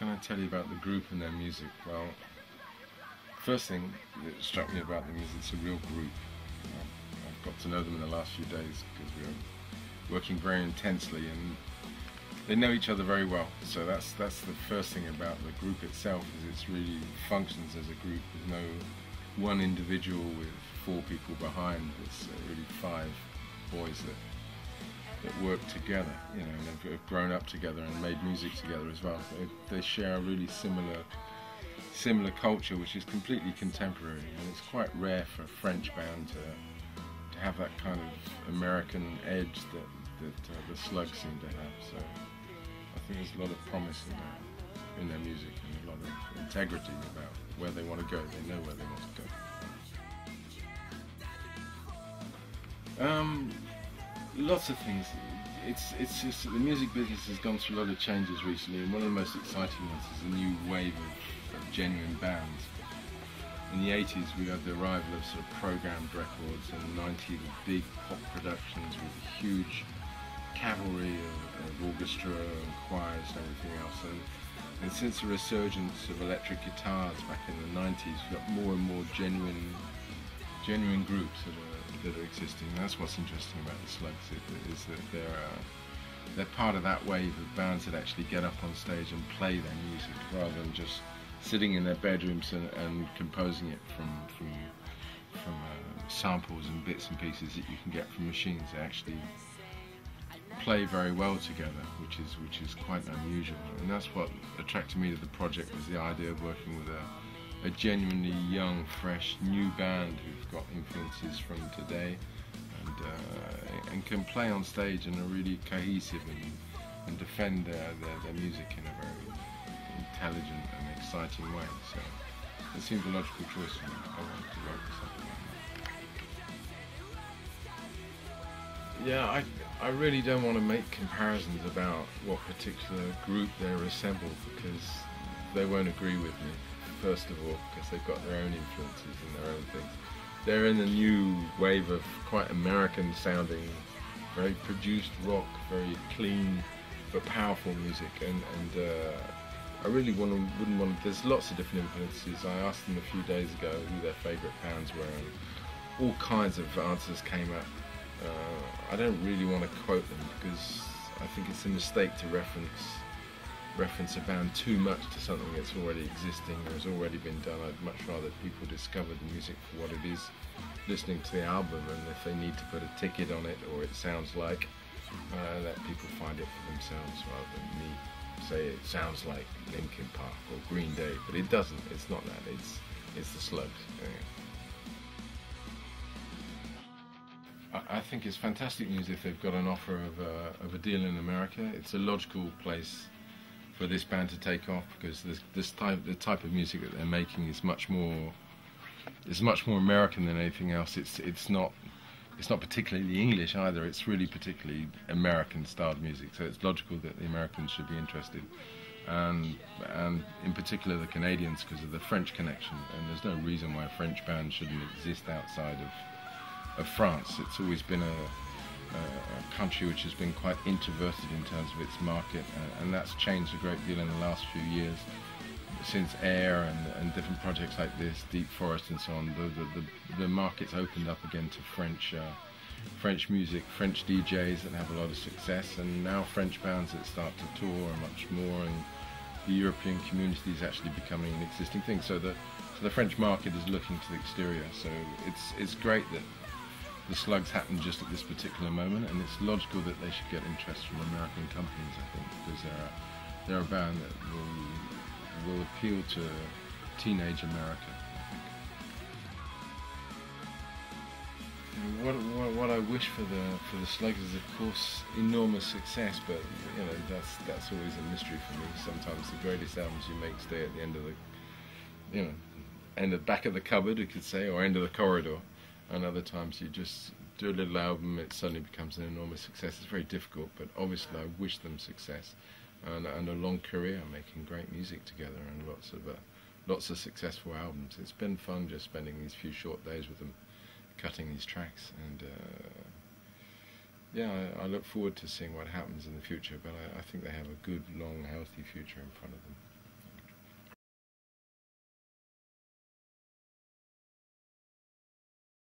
can I tell you about the group and their music? Well, first thing that struck me about the music, it's a real group. I've got to know them in the last few days because we were working very intensely, and they know each other very well. So that's the first thing about the group itself, is it really functions as a group. There's no one individual with 4 people behind. It's really 5 boys that work together, you know, and have grown up together and made music together as well. So they share a really similar culture, which is completely contemporary, and it's quite rare for a French band to have that kind of American edge that the Slugz seem to have. So I think there's a lot of promise in their music, and a lot of integrity about where they want to go. They know where they want to go. Lots of things. It's just that the music business has gone through a lot of changes recently, and one of the most exciting ones is a new wave of genuine bands. In the 80s we had the arrival of sort of programmed records, and in the 90s the big pop productions with huge cavalry of orchestra and choirs and everything else. And since the resurgence of electric guitars back in the 90s, we've got more and more genuine groups that are existing. And that's what's interesting about the Slugz, is that they're part of that wave of bands that actually get up on stage and play their music, rather than just sitting in their bedrooms and composing it from samples and bits and pieces that you can get from machines. They actually play very well together, which is quite unusual. And that's what attracted me to the project, was the idea of working with a genuinely young, fresh, new band who've got influences from today, and can play on stage and are really cohesive and defend their music in a very intelligent and exciting way. So it seemed a logical choice for me. I wanted to work with something like that. Yeah, I really don't want to make comparisons about what particular group they're assembled, because they won't agree with me. First of all, because they've got their own influences and their own things. They're in a new wave of quite American sounding, very produced rock, very clean but powerful music, and I really wouldn't want to. There's lots of different influences. I asked them a few days ago who their favourite bands were, and all kinds of answers came up. I don't really want to quote them, because I think it's a mistake to reference a band too much to something that's already existing or has already been done. I'd much rather people discover the music for what it is, listening to the album, and if they need to put a ticket on it, or it sounds like, let people find it for themselves, rather than me say it sounds like Linkin Park or Green Day, but it doesn't. It's not that. It's the Slugz. I think it's fantastic news if they've got an offer of a deal in America. It's a logical place for this band to take off, because the type of music that they're making is much more American than anything else. It's not particularly English either. It's really particularly American styled music. So it's logical that the Americans should be interested, and in particular the Canadians, because of the French connection. And there's no reason why a French band shouldn't exist outside of France. It's always been a country which has been quite introverted in terms of its market, and that's changed a great deal in the last few years, since Air and different projects like this, Deep Forest and so on. The market's opened up again to French music, French DJs that have a lot of success, and now French bands that start to tour much more, and the European community is actually becoming an existing thing. So the French market is looking to the exterior. So it's great that the Slugz happened just at this particular moment, and it's logical that they should get interest from American companies, I think, because they're a band that will appeal to teenage America, I think. What I wish for the Slugz is, of course, enormous success, but you know, that's always a mystery for me. Sometimes the greatest albums you make stay at the end of the back of the cupboard, you could say, or end of the corridor. And other times you just do a little album, it suddenly becomes an enormous success. It's very difficult, but obviously I wish them success and a long career making great music together, and lots of successful albums. It's been fun just spending these few short days with them, cutting these tracks, and yeah, I look forward to seeing what happens in the future, but I think they have a good, long, healthy future in front of them.